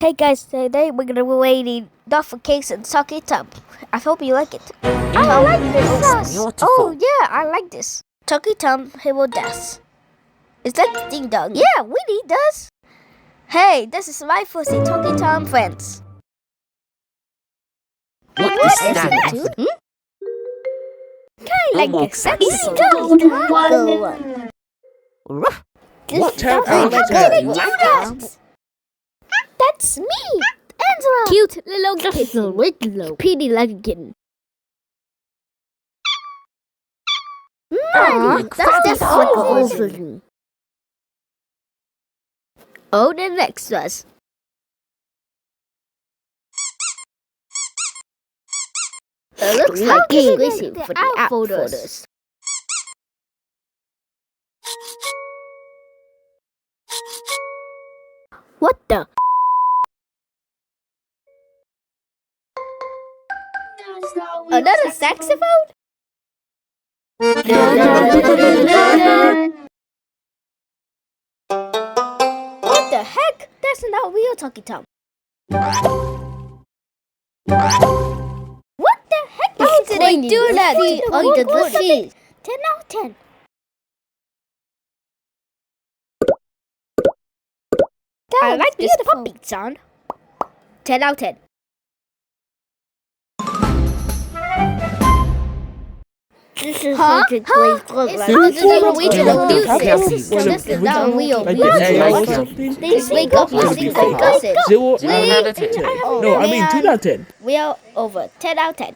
Hey guys, today we're gonna be eating duffel cakes and Sake Top. I hope you like it. I like this sauce. Beautiful. Oh yeah, I like this. Chucky Tom Hibble Das. Is that Ding Dong? Yeah, Winnie does. Hey, this is my fussy Chucky Tom friends. What is that? I like Oh, this. that's Easy so go. Go on. What? Turn out How that. did I do that? That's me, Angela. Cute little kitten with little pretty like a kitten. That's awesome. Oh, the next was. It looks like it's wishing for the app photos. What the? Another saxophone? What the heck? That's not real Chucky Tom. What the heck? How did I do that? Oh, Under the sea. 10 out of 10. I like this puppy sound. 10 out of 10. This is Huh? such a great look It's like. not This is the original music. This This is not real Like music. the AI or They something? just wake up and sing like this. Zero. Zero out of 10. No, I mean 10 out of 10. We are over 10 out of 10.